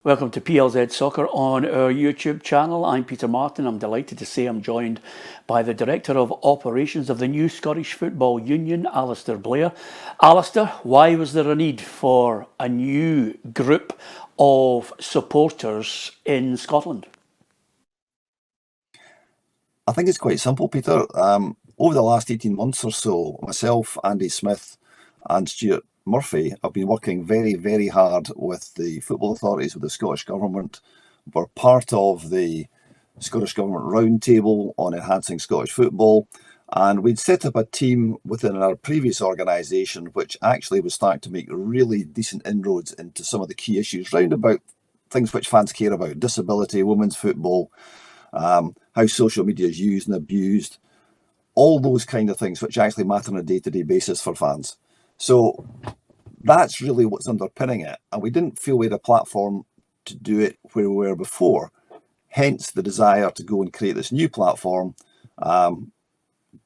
Welcome to PLZ Soccer on our YouTube channel. I'm Peter Martin. I'm delighted to say I'm joined by the Director of Operations of the new Scottish Football Union, Alastair Blair. Alastair, why was there a need for a new group of supporters in Scotland? I think it's quite simple, Peter. Over the last 18 months or so, myself, Andy Smith and Stuart Murphy have been working very, very hard with the football authorities, with the Scottish Government. We're part of the Scottish Government Roundtable on enhancing Scottish football, and we'd set up a team within our previous organisation which actually was starting to make really decent inroads into some of the key issues round about things which fans care about: disability, women's football, how social media is used and abused, all those kind of things which actually matter on a day-to-day basis for fans. So that's really what's underpinning it. And we didn't feel we had a platform to do it where we were before. Hence the desire to go and create this new platform.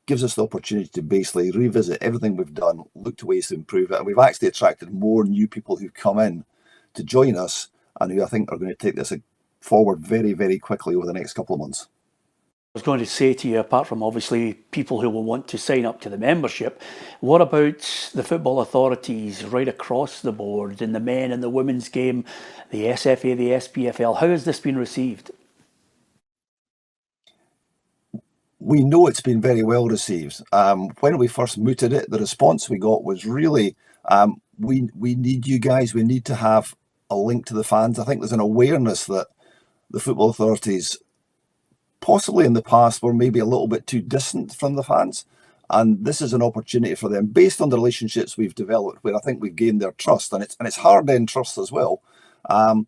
Gives us the opportunity to basically revisit everything we've done, look to ways to improve it. And we've actually attracted more new people who've come in to join us and who I think are going to take this forward very, very quickly over the next couple of months. I was going to say to you, apart from obviously people who will want to sign up to the membership, what about the football authorities right across the board in the men and the women's game, the SFA, the SPFL? How has this been received? We know it's been very well received. When we first mooted it, the response we got was really, we need you guys, we need to have a link to the fans. I think there's an awareness that the football authorities possibly in the past were maybe a little bit too distant from the fans, and this is an opportunity for them based on the relationships we've developed, where I think we've gained their trust, and it's hard-earned trust as well, that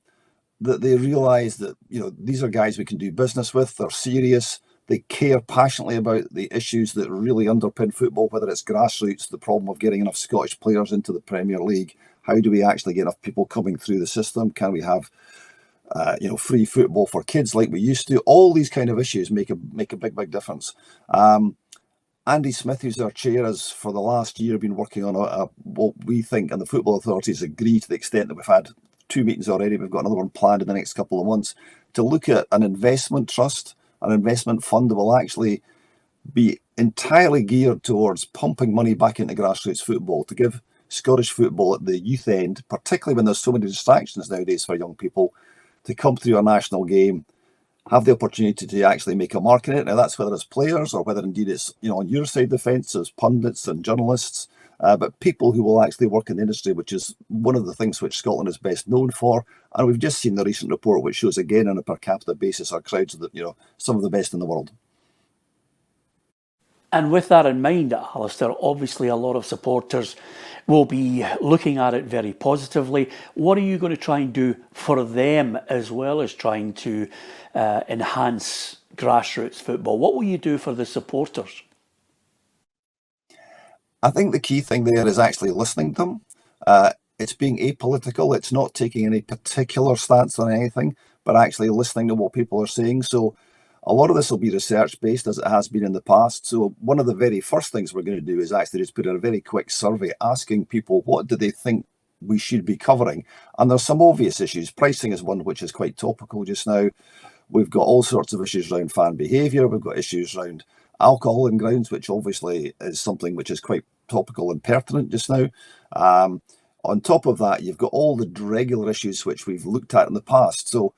they realise that, you know, these are guys we can do business with. They're serious, they care passionately about the issues that really underpin football, whether it's grassroots, the problem of getting enough Scottish players into the Premier League, how do we actually get enough people coming through the system, can we have free football for kids like we used to. All these kind of issues make a big difference. Andy Smith, who's our chair, has for the last year been working on what we think, and the football authorities agree to the extent that we've had 2 meetings already, we've got another one planned in the next couple of months, to look at an investment trust, an investment fund that will actually be entirely geared towards pumping money back into grassroots football, to give Scottish football at the youth end, particularly when there's so many distractions nowadays for young people, to come through a national game, have the opportunity to actually make a mark in it. Now, that's whether it's players or whether indeed it's, on your side of the fence as pundits and journalists, but people who will actually work in the industry, which is one of the things which Scotland is best known for. And we've just seen the recent report, which shows again on a per capita basis, our crowds are some of the best in the world. And with that in mind, Alastair, obviously a lot of supporters will be looking at it very positively. What are you going to try and do for them, as well as trying to enhance grassroots football? What will you do for the supporters? I think the key thing there is actually listening to them. It's being apolitical. It's not taking any particular stance on anything, but actually listening to what people are saying. So a lot of this will be research-based, as it has been in the past. So one of the very first things we're going to do is actually just put in a very quick survey asking people what do they think we should be covering. And there's some obvious issues. Pricing is one which is quite topical just now. We've got all sorts of issues around fan behaviour. We've got issues around alcohol in grounds, which obviously is something which is quite topical and pertinent just now. On top of that, you've got all the regular issues which we've looked at in the past. So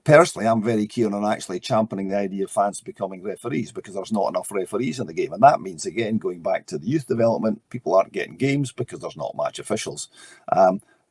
personally, I'm very keen on actually championing the idea of fans becoming referees, because there's not enough referees in the game. And that means, again, going back to the youth development, people aren't getting games because there's not match officials.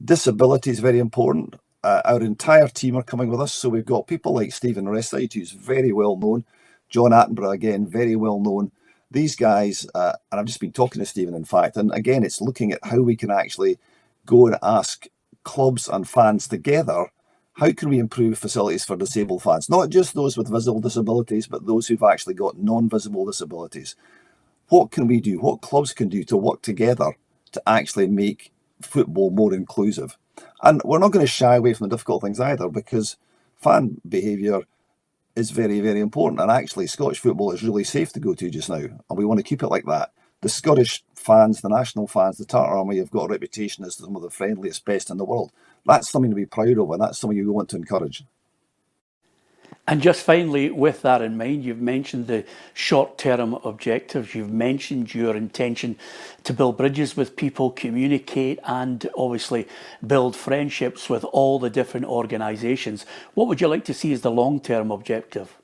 Disability is very important. Our entire team are coming with us. So we've got people like Stephen Resigned, who's very well known. John Attenborough, again, very well known. These guys, and I've just been talking to Stephen, in fact, and again, it's looking at how we can actually go and ask clubs and fans together, how can we improve facilities for disabled fans? Not just those with visible disabilities, but those who've actually got non-visible disabilities. What can we do? What clubs can do to work together to actually make football more inclusive? And we're not going to shy away from the difficult things either, because fan behaviour is very, very important. And actually, Scottish football is really safe to go to just now, and we want to keep it like that. the Scottish fans, the national fans, the Tartar Army have got a reputation as some of the friendliest, best in the world. That's something to be proud of, and that's something we want to encourage. And just finally, with that in mind, you've mentioned the short-term objectives. You've mentioned your intention to build bridges with people, communicate, and obviously build friendships with all the different organisations. What would you like to see as the long-term objective?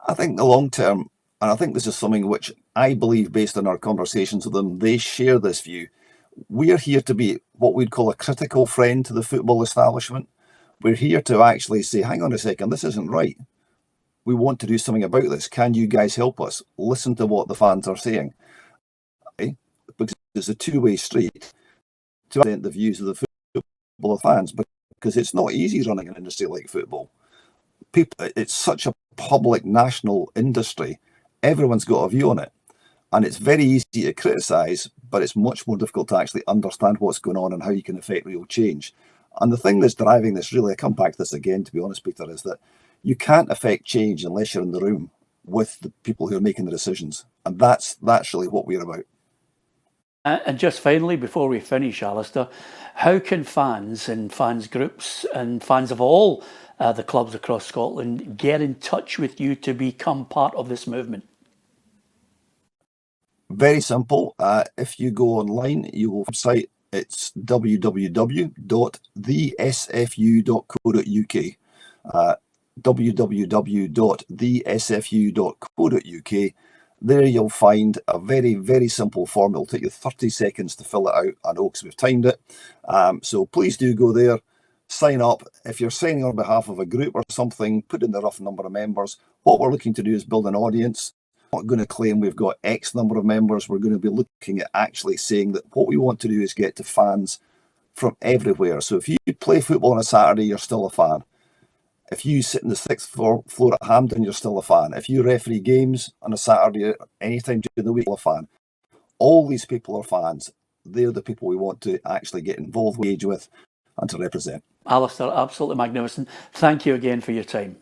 I think the long term, and I think this is something which I believe, based on our conversations with them, they share this view. We are here to be what we'd call a critical friend to the football establishment. We're here to actually say, hang on a second, this isn't right. We want to do something about this. Can you guys help us? Listen to what the fans are saying. Okay? Because it's a two-way street to represent the views of the football fans, because it's not easy running an industry like football. It's such a public national industry. Everyone's got a view on it. And it's very easy to criticise, but it's much more difficult to actually understand what's going on and how you can affect real change. And the thing that's driving this, really, I come back to this again, to be honest, Peter, is that you can't affect change unless you're in the room with the people who are making the decisions. And that's really what we're about. And just finally, before we finish, Alastair, how can fans and fans groups and fans of all the clubs across Scotland get in touch with you to become part of this movement? Very simple. If you go online, you will website. It's www.thesfu.co.uk. www.thesfu.co.uk. There you'll find a very, very simple form. It'll take you 30 seconds to fill it out. I know because we've timed it. So please do go there, sign up. If you're signing on behalf of a group or something, put in the rough number of members. What we're looking to do is build an audience. We're not going to claim we've got X number of members. We're going to be looking at actually saying that what we want to do is get to fans from everywhere. So if you play football on a Saturday, you're still a fan. If you sit in the 6th floor at Hampden, you're still a fan. If you referee games on a Saturday, anytime during the week, you're a fan. All these people are fans. They're the people we want to actually get involved, engage with, and to represent. Alastair, absolutely magnificent. Thank you again for your time.